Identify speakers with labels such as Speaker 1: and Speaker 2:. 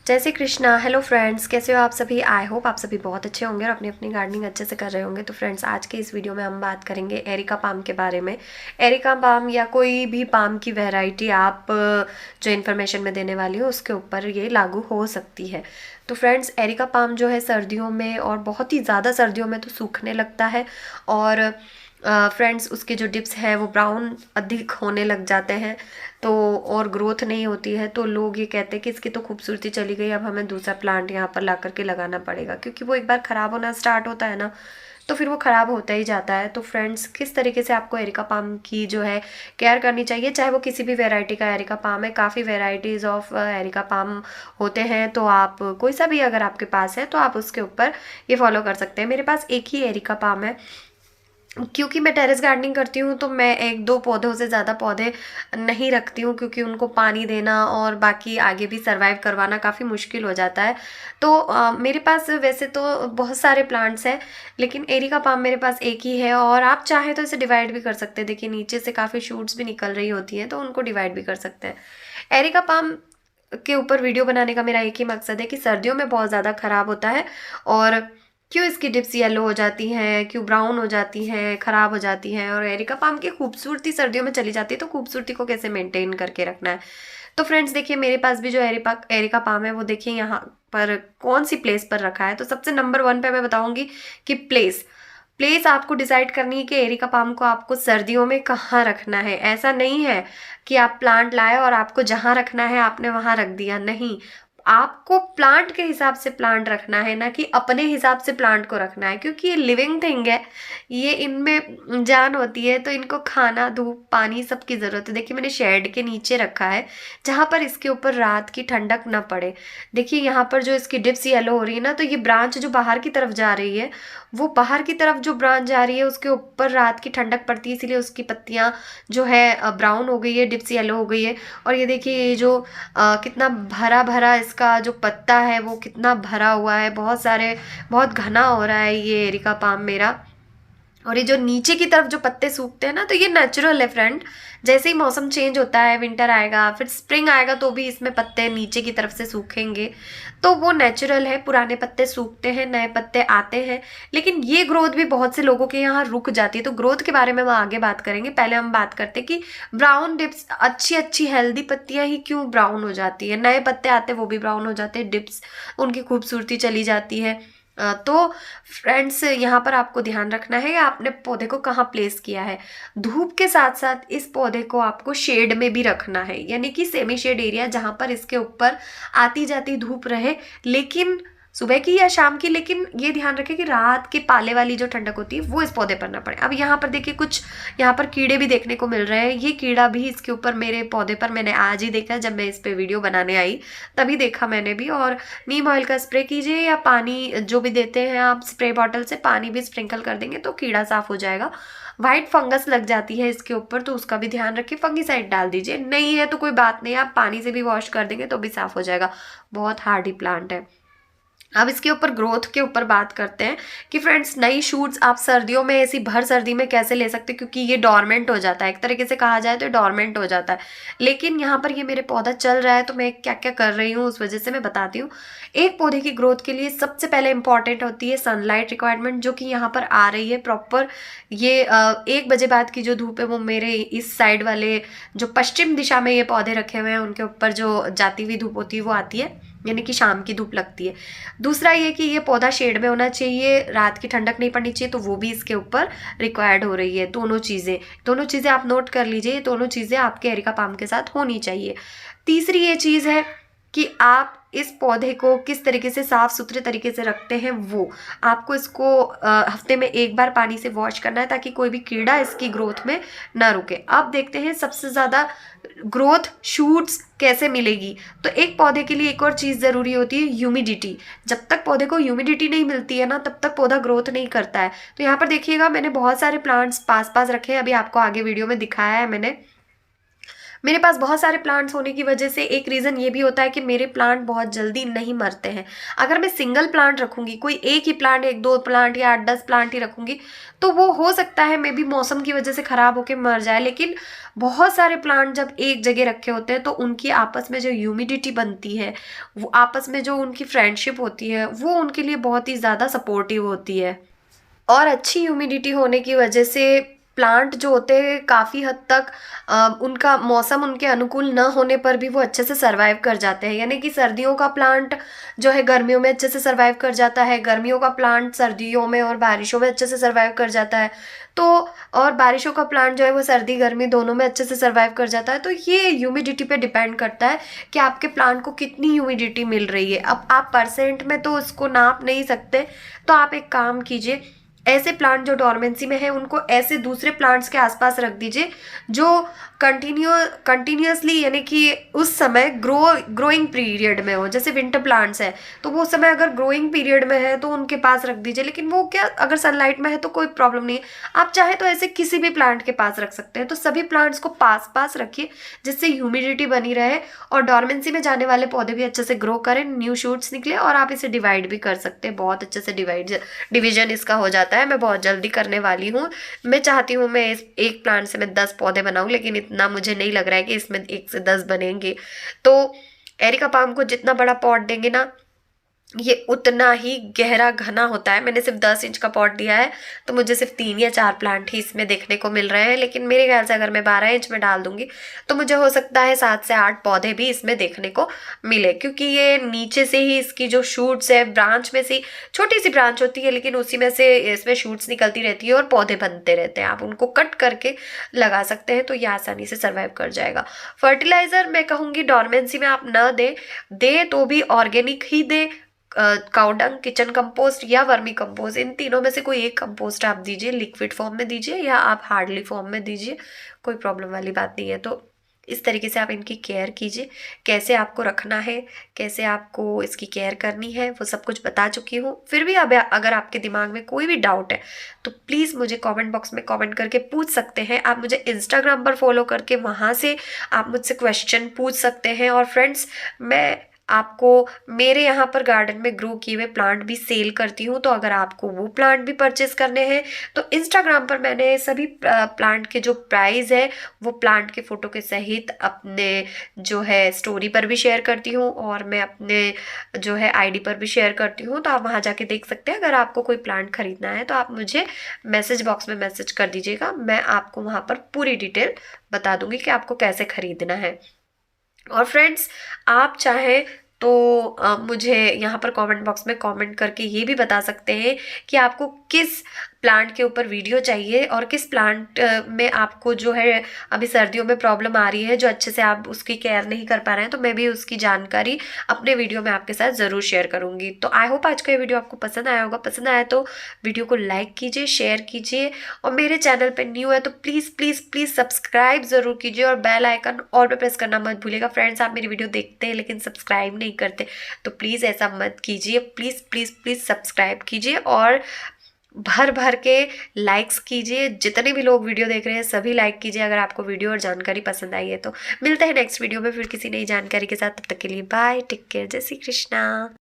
Speaker 1: जय Shri Krishna. Hello friends, कैसे हो आप सभी। आई होप आप सभी बहुत अच्छे होंगे और अपनी अपनी गार्डनिंग अच्छे से कर रहे होंगे। तो फ्रेंड्स, आज के इस वीडियो में हम बात करेंगे एरिका पाम के बारे में। एरिका पाम या कोई भी पाम की वैरायटी आप जो इन्फॉर्मेशन मैं देने वाली हूँ उसके ऊपर ये लागू हो सकती है। तो फ्रेंड्स, एरिका पाम जो है सर्दियों में और बहुत ही ज़्यादा सर्दियों में तो सूखने लगता है और फ्रेंड्स उसके जो डिप्स हैं वो ब्राउन अधिक होने लग जाते हैं। तो और ग्रोथ नहीं होती है, तो लोग ये कहते हैं कि इसकी तो खूबसूरती चली गई, अब हमें दूसरा प्लांट यहाँ पर ला करके लगाना पड़ेगा, क्योंकि वो एक बार ख़राब होना स्टार्ट होता है ना, तो फिर वो ख़राब होता ही जाता है। तो फ्रेंड्स, किस तरीके से आपको एरिका पाम की जो है केयर करनी चाहिए, चाहे वो किसी भी वैरायटी का एरिका पाम है। काफ़ी वेराइटीज़ ऑफ एरिका पाम होते हैं, तो आप कोई सा भी अगर आपके पास है तो आप उसके ऊपर ये फॉलो कर सकते हैं। मेरे पास एक ही एरिका पाम है, क्योंकि मैं टेरेस गार्डनिंग करती हूँ तो मैं एक दो पौधों से ज़्यादा पौधे नहीं रखती हूँ, क्योंकि उनको पानी देना और बाकी आगे भी सरवाइव करवाना काफ़ी मुश्किल हो जाता है। तो मेरे पास वैसे तो बहुत सारे प्लांट्स हैं, लेकिन एरिका पाम मेरे पास एक ही है। और आप चाहें तो इसे डिवाइड भी कर सकते हैं। देखिए, नीचे से काफ़ी शूट्स भी निकल रही होती हैं, तो उनको डिवाइड भी कर सकते हैं। एरिका पाम के ऊपर वीडियो बनाने का मेरा एक ही मकसद है कि सर्दियों में बहुत ज़्यादा ख़राब होता है और क्यों इसकी डिप्स येलो हो जाती हैं, क्यों ब्राउन हो जाती हैं, ख़राब हो जाती हैं, और एरिका पाम की खूबसूरती सर्दियों में चली जाती है, तो खूबसूरती को कैसे मेंटेन करके रखना है। तो फ्रेंड्स देखिए, मेरे पास भी जो एरिका एरिका पाम है वो देखिए यहाँ पर कौन सी प्लेस पर रखा है। तो सबसे नंबर 1 पे मैं बताऊंगी कि प्लेस प्लेस आपको डिसाइड करनी है कि एरिका पाम को आपको सर्दियों में कहाँ रखना है। ऐसा नहीं है कि आप प्लांट लाए और आपको जहाँ रखना है आपने वहाँ रख दिया, नहीं। आपको प्लांट के हिसाब से प्लांट रखना है, ना कि अपने हिसाब से प्लांट को रखना है, क्योंकि ये लिविंग थिंग है, ये इनमें जान होती है, तो इनको खाना, धूप, पानी सबकी ज़रूरत है। देखिए, मैंने शेड के नीचे रखा है जहाँ पर इसके ऊपर रात की ठंडक ना पड़े। देखिए, यहाँ पर जो इसकी डिप्स येलो हो रही है ना, तो ये ब्रांच जो बाहर की तरफ जा रही है, वो बाहर की तरफ जो ब्रांच जा रही है उसके ऊपर रात की ठंडक पड़ती है, इसीलिए उसकी पत्तियाँ जो है ब्राउन हो गई है, डिप्स येलो हो गई है। और ये देखिए, ये जो कितना भरा भरा इसका जो पत्ता है वो कितना भरा हुआ है, बहुत सारे, बहुत घना हो रहा है ये एरिका पाम मेरा। और ये जो नीचे की तरफ जो पत्ते सूखते हैं ना, तो ये नेचुरल है फ्रेंड। जैसे ही मौसम चेंज होता है, विंटर आएगा फिर स्प्रिंग आएगा, तो भी इसमें पत्ते नीचे की तरफ से सूखेंगे, तो वो नेचुरल है। पुराने पत्ते सूखते हैं, नए पत्ते आते हैं, लेकिन ये ग्रोथ भी बहुत से लोगों के यहाँ रुक जाती है। तो ग्रोथ के बारे में हम आगे बात करेंगे। पहले हम बात करते हैं कि ब्राउन डिप्स, अच्छी अच्छी हेल्दी पत्तियां ही क्यों ब्राउन हो जाती है, नए पत्ते आते हैं वो भी ब्राउन हो जाते हैं, डिप्स उनकी खूबसूरती चली जाती है। तो फ्रेंड्स, यहाँ पर आपको ध्यान रखना है आपने पौधे को कहाँ प्लेस किया है। धूप के साथ साथ इस पौधे को आपको शेड में भी रखना है, यानी कि सेमी शेड एरिया, जहाँ पर इसके ऊपर आती जाती धूप रहे, लेकिन सुबह की या शाम की। लेकिन ये ध्यान रखें कि रात के पाले वाली जो ठंडक होती है वो इस पौधे पर ना पड़े। अब यहाँ पर देखिए, कुछ यहाँ पर कीड़े भी देखने को मिल रहे हैं। ये कीड़ा भी इसके ऊपर, मेरे पौधे पर मैंने आज ही देखा, जब मैं इस पे वीडियो बनाने आई तभी देखा मैंने भी। और नीम ऑयल का स्प्रे कीजिए, या पानी जो भी देते हैं आप स्प्रे बॉटल से पानी भी स्प्रिंकल कर देंगे तो कीड़ा साफ हो जाएगा। वाइट फंगस लग जाती है इसके ऊपर, तो उसका भी ध्यान रखिए, फंगीसाइड डाल दीजिए। नहीं है तो कोई बात नहीं, आप पानी से भी वॉश कर देंगे तो भी साफ हो जाएगा। बहुत हार्डी प्लांट है। अब इसके ऊपर ग्रोथ के ऊपर बात करते हैं कि फ्रेंड्स, नई शूट्स आप सर्दियों में ऐसी भर सर्दी में कैसे ले सकते हैं, क्योंकि ये डॉर्मेंट हो जाता है, एक तरीके से कहा जाए तो डॉर्मेंट हो जाता है। लेकिन यहाँ पर ये मेरे पौधा चल रहा है, तो मैं क्या क्या कर रही हूँ उस वजह से मैं बताती हूँ। एक पौधे की ग्रोथ के लिए सबसे पहले इंपॉर्टेंट होती है सनलाइट रिक्वायरमेंट, जो कि यहाँ पर आ रही है प्रॉपर। ये 1 बजे बाद की जो धूप है वो मेरे इस साइड वाले जो पश्चिम दिशा में ये पौधे रखे हुए हैं उनके ऊपर जो जाती हुई धूप होती है वो आती है, यानी कि शाम की धूप लगती है। दूसरा ये कि ये पौधा शेड में होना चाहिए, रात की ठंडक नहीं पड़नी चाहिए, तो वो भी इसके ऊपर रिक्वायर्ड हो रही है। दोनों चीज़ें आप नोट कर लीजिए, दोनों चीज़ें आपके एरिका पाम के साथ होनी चाहिए। तीसरी ये चीज़ है कि आप इस पौधे को किस तरीके से साफ सुथरे तरीके से रखते हैं, वो आपको इसको हफ्ते में 1 बार पानी से वॉश करना है, ताकि कोई भी कीड़ा इसकी ग्रोथ में ना रुके। अब देखते हैं सबसे ज़्यादा ग्रोथ शूट्स कैसे मिलेगी। तो एक पौधे के लिए एक और चीज़ ज़रूरी होती है, ह्यूमिडिटी। जब तक पौधे को ह्यूमिडिटी नहीं मिलती है ना, तब तक पौधा ग्रोथ नहीं करता है। तो यहाँ पर देखिएगा, मैंने बहुत सारे प्लांट्स पास पास रखे हैं, अभी आपको आगे वीडियो में दिखाया है मैंने। मेरे पास बहुत सारे प्लांट्स होने की वजह से एक रीज़न ये भी होता है कि मेरे प्लांट बहुत जल्दी नहीं मरते हैं। अगर मैं सिंगल प्लांट रखूँगी, कोई एक ही प्लांट, 1-2 प्लांट या 8-10 प्लांट ही रखूँगी, तो वो हो सकता है मे बी मौसम की वजह से ख़राब होके मर जाए। लेकिन बहुत सारे प्लांट जब एक जगह रखे होते हैं तो उनकी आपस में जो ह्यूमिडिटी बनती है, वो आपस में जो उनकी फ्रेंडशिप होती है, वो उनके लिए बहुत ही ज़्यादा सपोर्टिव होती है। और अच्छी ह्यूमिडिटी होने की वजह से प्लांट जो होते हैं काफ़ी हद तक उनका मौसम उनके अनुकूल न होने पर भी वो अच्छे से सर्वाइव कर जाते हैं। यानी कि सर्दियों का प्लांट जो है गर्मियों में अच्छे से सर्वाइव कर जाता है, गर्मियों का प्लांट सर्दियों में और बारिशों में अच्छे से सर्वाइव कर जाता है। तो और बारिशों का प्लांट जो है वो सर्दी गर्मी दोनों में अच्छे से सर्वाइव कर जाता है। तो ये ह्यूमिडिटी पे डिपेंड करता है कि आपके प्लांट को कितनी ह्यूमिडिटी मिल रही है। अब आप परसेंट में तो उसको नाप नहीं सकते, तो आप एक काम कीजिए, ऐसे प्लांट जो डोरमेंसी में है उनको ऐसे दूसरे प्लांट्स के आसपास रख दीजिए जो कंटिन्यूअसली यानी कि उस समय ग्रोइंग पीरियड में हो। जैसे विंटर प्लांट्स है तो वो उस समय अगर ग्रोइंग पीरियड में है तो उनके पास रख दीजिए, लेकिन वो क्या अगर सनलाइट में है तो कोई प्रॉब्लम नहीं है। आप चाहे तो ऐसे किसी भी प्लांट के पास रख सकते हैं। तो सभी प्लांट्स को पास पास रखिए जिससे ह्यूमिडिटी बनी रहे और डोरमेंसी में जाने वाले पौधे भी अच्छे से ग्रो करें, न्यू शूट्स निकले। और आप इसे डिवाइड भी कर सकते हैं, बहुत अच्छे से डिवीजन इसका हो जाता है। मैं बहुत जल्दी करने वाली हूँ। मैं चाहती हूँ मैं इस एक प्लांट से मैं 10 पौधे बनाऊँ, लेकिन इतना मुझे नहीं लग रहा है कि इसमें 1 से 10 बनेंगे। तो एरिका पाम को जितना बड़ा पॉट देंगे ना, ये उतना ही गहरा घना होता है। मैंने सिर्फ 10 इंच का पॉट दिया है तो मुझे सिर्फ 3 या 4 प्लांट ही इसमें देखने को मिल रहे हैं। लेकिन मेरे ख्याल से अगर मैं 12 इंच में डाल दूंगी तो मुझे हो सकता है 7 से 8 पौधे भी इसमें देखने को मिले, क्योंकि ये नीचे से ही इसकी जो शूट्स है, ब्रांच में से छोटी सी ब्रांच होती है लेकिन उसी में से इसमें शूट्स निकलती रहती है और पौधे बनते रहते हैं। आप उनको कट करके लगा सकते हैं तो ये आसानी से सर्वाइव कर जाएगा। फर्टिलाइजर मैं कहूँगी डोरमेंसी में आप न दे तो भी ऑर्गेनिक ही दे। काउ डंग, किचन कंपोस्ट या वर्मी कंपोस्ट, इन तीनों में से कोई एक कंपोस्ट आप दीजिए। लिक्विड फॉर्म में दीजिए या आप हार्डली फॉर्म में दीजिए, कोई प्रॉब्लम वाली बात नहीं है। तो इस तरीके से आप इनकी केयर कीजिए। कैसे आपको रखना है, कैसे आपको इसकी केयर करनी है, वो सब कुछ बता चुकी हूँ। फिर भी अब अगर आपके दिमाग में कोई भी डाउट है तो प्लीज़ मुझे कमेंट बॉक्स में कमेंट करके पूछ सकते हैं। आप मुझे इंस्टाग्राम पर फॉलो करके वहाँ से आप मुझसे क्वेश्चन पूछ सकते हैं। और फ्रेंड्स, मैं आपको मेरे यहाँ पर गार्डन में ग्रो किए हुए प्लांट भी सेल करती हूँ, तो अगर आपको वो प्लांट भी परचेस करने हैं तो इंस्टाग्राम पर मैंने सभी प्लांट के जो प्राइस है वो प्लांट के फ़ोटो के सहित अपने जो है स्टोरी पर भी शेयर करती हूँ और मैं अपने जो है आईडी पर भी शेयर करती हूँ। तो आप वहाँ जाके देख सकते हैं। अगर आपको कोई प्लांट खरीदना है तो आप मुझे मैसेज बॉक्स में मैसेज कर दीजिएगा, मैं आपको वहाँ पर पूरी डिटेल बता दूँगी कि आपको कैसे खरीदना है। और फ्रेंड्स, आप चाहें तो मुझे यहाँ पर कमेंट बॉक्स में कमेंट करके ये भी बता सकते हैं कि आपको किस प्लांट के ऊपर वीडियो चाहिए और किस प्लांट में आपको जो है अभी सर्दियों में प्रॉब्लम आ रही है, जो अच्छे से आप उसकी केयर नहीं कर पा रहे हैं। तो मैं भी उसकी जानकारी अपने वीडियो में आपके साथ ज़रूर शेयर करूँगी। तो आई होप आज का ये वीडियो आपको पसंद आया होगा। पसंद आया तो वीडियो को लाइक कीजिए, शेयर कीजिए और मेरे चैनल पर न्यू है तो प्लीज़ प्लीज़ प्लीज़ सब्सक्राइब ज़रूर कीजिए और बेल आइकन ऑल पे प्रेस करना मत भूलिएगा। फ्रेंड्स, आप मेरी वीडियो देखते हैं लेकिन सब्सक्राइब नहीं करते, तो प्लीज़ ऐसा मत कीजिए। प्लीज़ प्लीज़ प्लीज़ सब्सक्राइब कीजिए और भर भर के लाइक्स कीजिए। जितने भी लोग वीडियो देख रहे हैं सभी लाइक कीजिए अगर आपको वीडियो और जानकारी पसंद आई है। तो मिलते हैं नेक्स्ट वीडियो में फिर किसी नई जानकारी के साथ। तब तक के लिए बाय, टेक केयर, जय श्री कृष्णा।